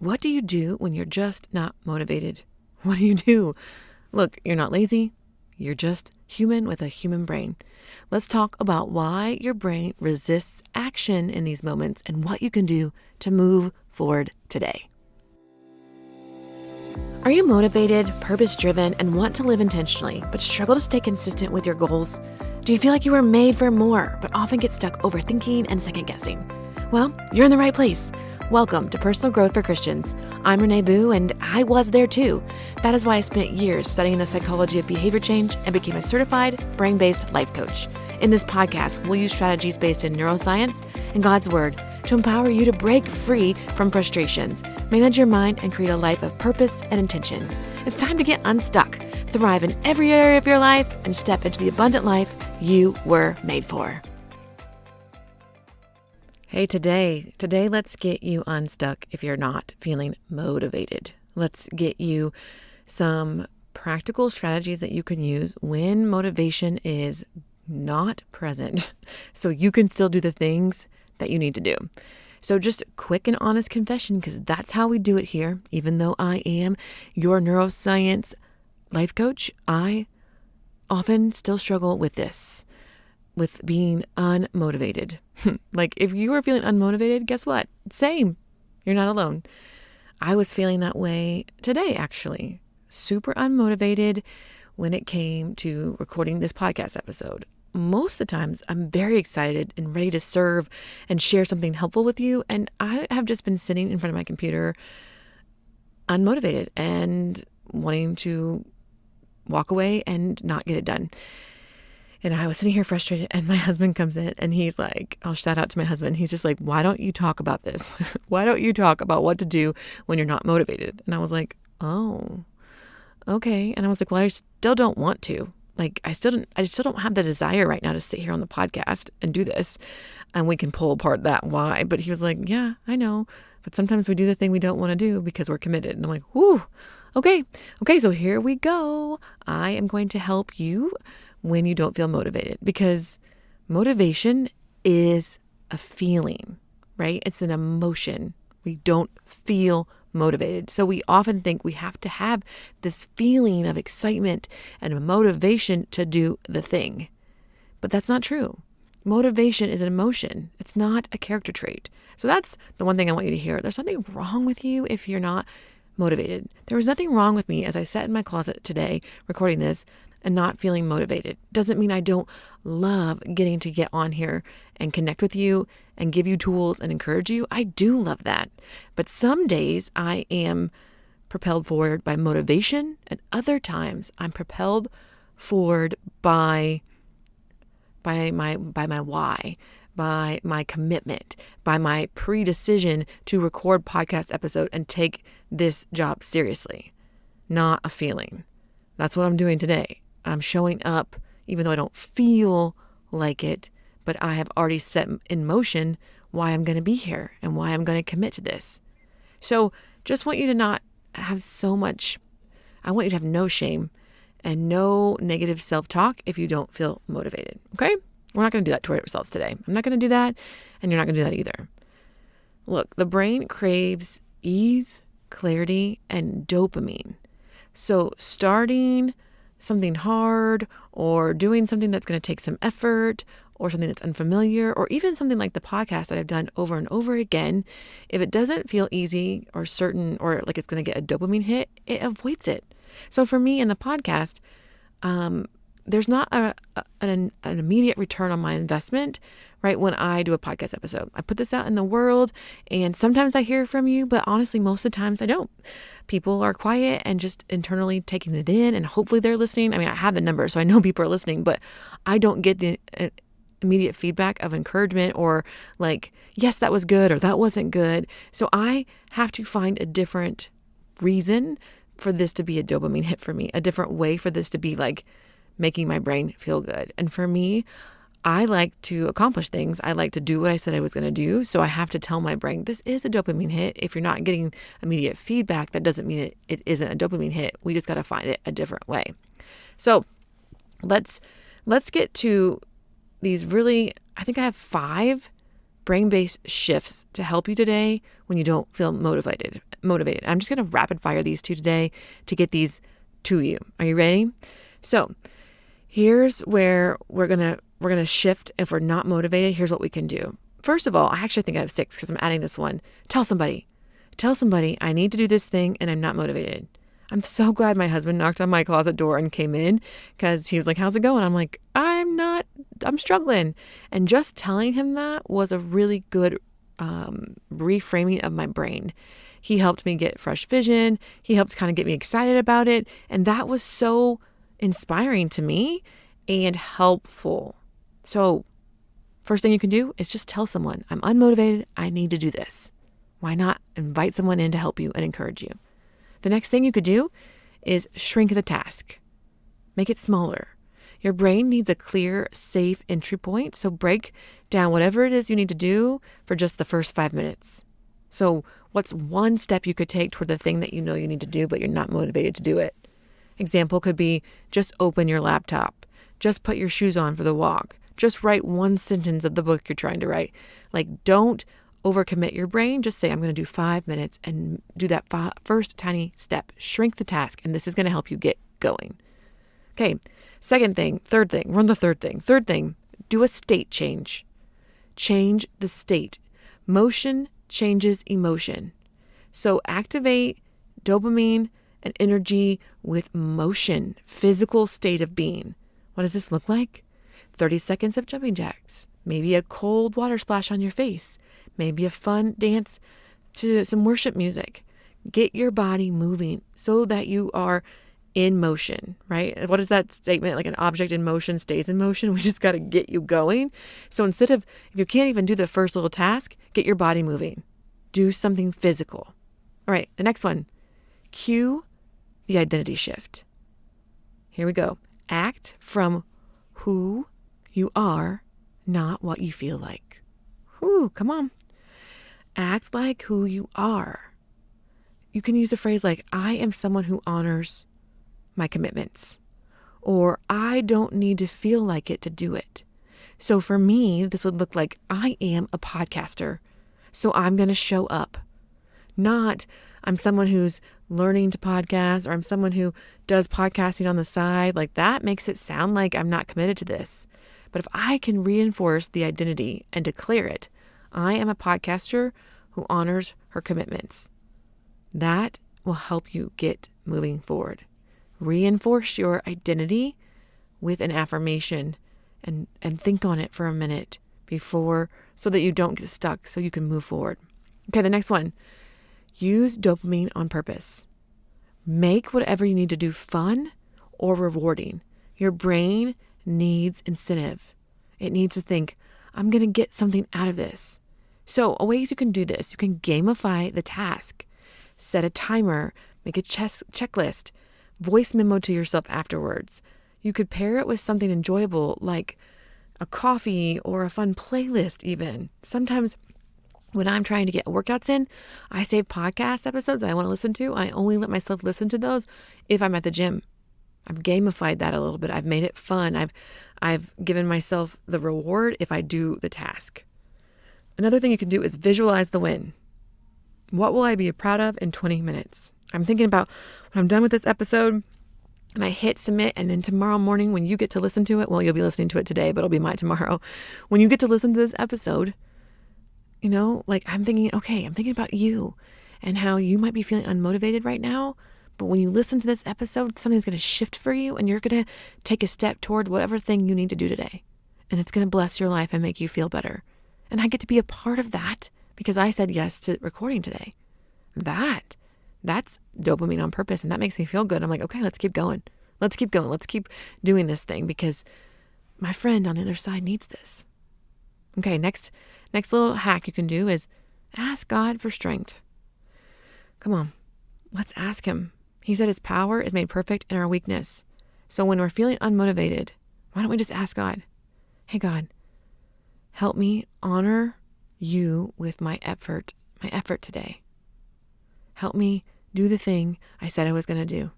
What do you do when you're just not motivated? What do you do? Look, you're not lazy. You're just human with a human brain. Let's talk about why your brain resists action in these moments and what you can do to move forward today. Are you motivated, purpose-driven, and want to live intentionally, but struggle to stay consistent with your goals? Do you feel like you were made for more, but often get stuck overthinking and second-guessing? Well, you're in the right place. Welcome to Personal Growth for Christians. I'm Renee Boo, and I was there too. That is why I spent years studying the psychology of behavior change and became a certified brain-based life coach. In this podcast, we'll use strategies based in neuroscience and God's Word to empower you to break free from frustrations, manage your mind, and create a life of purpose and intention. It's time to get unstuck, thrive in every area of your life, and step into the abundant life you were made for. Hey, today, let's get you unstuck if you're not feeling motivated. Let's get you some practical strategies that you can use when motivation is not present so you can still do the things that you need to do. So just a quick and honest confession, because that's how we do it here. Even though I am your neuroscience life coach, I often still struggle with this, with being unmotivated. Like if you are feeling unmotivated, guess what? Same. You're not alone. I was feeling that way today, actually. Super unmotivated when it came to recording this podcast episode. Most of the times I'm very excited and ready to serve and share something helpful with you. And I have just been sitting in front of my computer unmotivated and wanting to walk away and not get it done. And I was sitting here frustrated, and my husband comes in and he's like, I'll shout out to my husband. He's just like, why don't you talk about this? Why don't you talk about what to do when you're not motivated? And I was like, oh, okay. And I was like, well, I still don't want to. Like, I still don't have the desire right now to sit here on the podcast and do this. And we can pull apart that why. But he was like, yeah, I know. But sometimes we do the thing we don't want to do because we're committed. And I'm like, whoo, okay. So here we go. I am going to help you when you don't feel motivated, because motivation is a feeling, right? It's an emotion. We don't feel motivated. So we often think we have to have this feeling of excitement and motivation to do the thing. But that's not true. Motivation is an emotion. It's not a character trait. So that's the one thing I want you to hear. There's nothing wrong with you if you're not motivated. There was nothing wrong with me as I sat in my closet today recording this and not feeling motivated. Doesn't mean I don't love getting to get on here and connect with you and give you tools and encourage you. I do love that. But some days I am propelled forward by motivation, and other times I'm propelled forward by my why, by my commitment, by my pre-decision to record podcast episode and take this job seriously, not a feeling. That's what I'm doing today. I'm showing up even though I don't feel like it, but I have already set in motion why I'm going to be here and why I'm going to commit to this. So just want you to not have so much, I want you to have no shame and no negative self-talk if you don't feel motivated, okay? We're not going to do that to ourselves today. I'm not going to do that, and you're not going to do that either. Look, the brain craves ease, clarity, and dopamine. So starting something hard or doing something that's going to take some effort or something that's unfamiliar or even something like the podcast that I've done over and over again, if it doesn't feel easy or certain or like it's going to get a dopamine hit, it avoids it. So for me in the podcast, there's not an immediate return on my investment, right? When I do a podcast episode, I put this out in the world and sometimes I hear from you, but honestly, most of the times I don't. People are quiet and just internally taking it in, and hopefully they're listening. I mean, I have the number, so I know people are listening, but I don't get the immediate feedback of encouragement or like, yes, that was good or that wasn't good. So I have to find a different reason for this to be a dopamine hit for me, a different way for this to be like making my brain feel good. And for me, I like to accomplish things. I like to do what I said I was going to do. So I have to tell my brain, this is a dopamine hit. If you're not getting immediate feedback, that doesn't mean it isn't a dopamine hit. We just got to find it a different way. So let's get to these really, I think I have 5 brain-based shifts to help you today when you don't feel motivated. I'm just going to rapid fire these two today to get these to you. Are you ready? So here's where we're going to shift. If we're not motivated, here's what we can do. First of all, I actually think I have 6 because I'm adding this one. Tell somebody I need to do this thing and I'm not motivated. I'm so glad my husband knocked on my closet door and came in because he was like, how's it going? I'm like, I'm struggling. And just telling him that was a really good reframing of my brain. He helped me get fresh vision. He helped kind of get me excited about it. And that was so inspiring to me and helpful. So first thing you can do is just tell someone, I'm unmotivated. I need to do this. Why not invite someone in to help you and encourage you? The next thing you could do is shrink the task. Make it smaller. Your brain needs a clear, safe entry point. So break down whatever it is you need to do for just the first 5 minutes. So what's one step you could take toward the thing that you know you need to do, but you're not motivated to do it? Example could be just open your laptop. Just put your shoes on for the walk. Just write one sentence of the book you're trying to write. Like, don't overcommit your brain. Just say, I'm going to do 5 minutes and do that first tiny step. Shrink the task, and this is going to help you get going. Okay, third thing. We're on the third thing. Third thing, do a state change. Change the state. Motion changes emotion. So activate dopamine and energy with motion, physical state of being. What does this look like? 30 seconds of jumping jacks. Maybe a cold water splash on your face. Maybe a fun dance to some worship music. Get your body moving so that you are in motion, right? What is that statement? Like an object in motion stays in motion. We just got to get you going. So instead of, if you can't even do the first little task, get your body moving. Do something physical. All right, the next one. Cue the identity shift. Here we go. Act from who you are, not what you feel like. Whew, come on. Act like who you are. You can use a phrase like, I am someone who honors my commitments, or I don't need to feel like it to do it. So for me, this would look like, I am a podcaster, so I'm going to show up. Not, I'm someone who's learning to podcast, or I'm someone who does podcasting on the side. Like, that makes it sound like I'm not committed to this. But if I can reinforce the identity and declare it, I am a podcaster who honors her commitments, that will help you get moving forward. Reinforce your identity with an affirmation and think on it for a minute before, so that you don't get stuck, so you can move forward. Okay, the next one. Use dopamine on purpose. Make whatever you need to do fun or rewarding. Your brain needs incentive. It needs to think, I'm going to get something out of this. So ways you can do this, you can gamify the task. Set a timer, make a checklist, voice memo to yourself afterwards. You could pair it with something enjoyable like a coffee or a fun playlist even. Sometimes when I'm trying to get workouts in, I save podcast episodes I want to listen to, and I only let myself listen to those if I'm at the gym. I've gamified that a little bit. I've made it fun. I've given myself the reward if I do the task. Another thing you can do is visualize the win. What will I be proud of in 20 minutes? I'm thinking about when I'm done with this episode and I hit submit, and then tomorrow morning when you get to listen to it, well, you'll be listening to it today, but it'll be mine tomorrow. When you get to listen to this episode, like I'm thinking about you and how you might be feeling unmotivated right now. But when you listen to this episode, something's going to shift for you and you're going to take a step toward whatever thing you need to do today. And it's going to bless your life and make you feel better. And I get to be a part of that because I said yes to recording today. That's dopamine on purpose. And that makes me feel good. I'm like, okay, let's keep going. Let's keep going. Let's keep doing this thing because my friend on the other side needs this. Okay, next little hack you can do is ask God for strength. Come on, let's ask him. He said his power is made perfect in our weakness. So when we're feeling unmotivated, why don't we just ask God, hey God, help me honor you with my effort today. Help me do the thing I said I was going to do.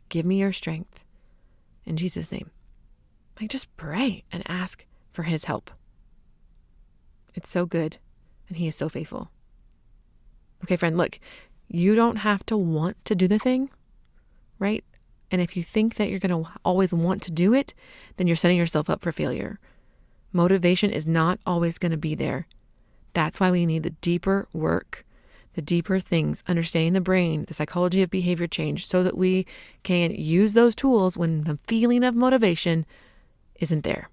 Give me your strength. In Jesus' name. Just pray and ask for his help. It's so good, and He is so faithful. Okay, friend, look, you don't have to want to do the thing, right? And if you think that you're going to always want to do it, then you're setting yourself up for failure. Motivation is not always going to be there. That's why we need the deeper work, the deeper things, understanding the brain, the psychology of behavior change, so that we can use those tools when the feeling of motivation isn't there.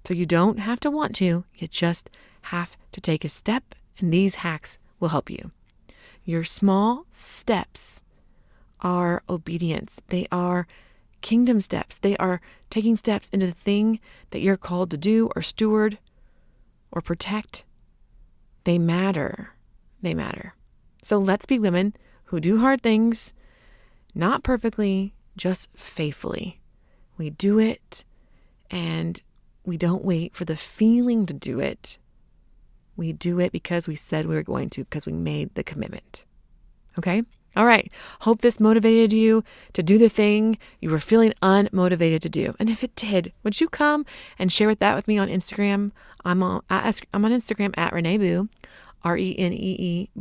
So you don't have to want to, you just have to take a step, and these hacks will help you. Your small steps are obedience. They are kingdom steps. They are taking steps into the thing that you're called to do or steward or protect. They matter. They matter. So let's be women who do hard things, not perfectly, just faithfully. We do it, and we don't wait for the feeling to do it. We do it because we said we were going to, because we made the commitment. Okay? All right. Hope this motivated you to do the thing you were feeling unmotivated to do. And if it did, would you come and share that with me on Instagram? I'm on Instagram at Renee Boo, ReneeBooe.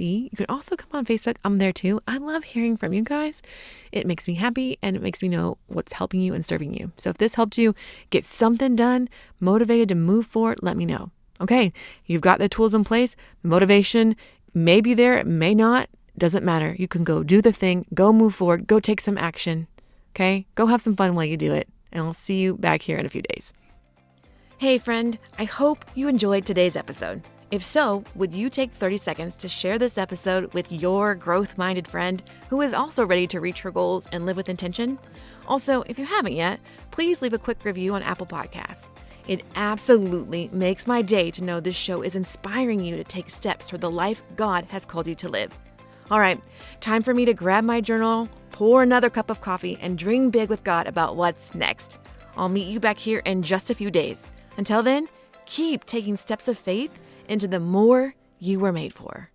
You can also come on Facebook. I'm there too. I love hearing from you guys. It makes me happy, and it makes me know what's helping you and serving you. So if this helped you get something done, motivated to move forward, let me know. Okay, you've got the tools in place. Motivation may be there, it may not. Doesn't matter. You can go do the thing, go move forward, go take some action. Okay, go have some fun while you do it. And I'll see you back here in a few days. Hey friend, I hope you enjoyed today's episode. If so, would you take 30 seconds to share this episode with your growth-minded friend who is also ready to reach her goals and live with intention? Also, if you haven't yet, please leave a quick review on Apple Podcasts. It absolutely makes my day to know this show is inspiring you to take steps toward the life God has called you to live. All right, time for me to grab my journal, pour another cup of coffee, and dream big with God about what's next. I'll meet you back here in just a few days. Until then, keep taking steps of faith into the more you were made for.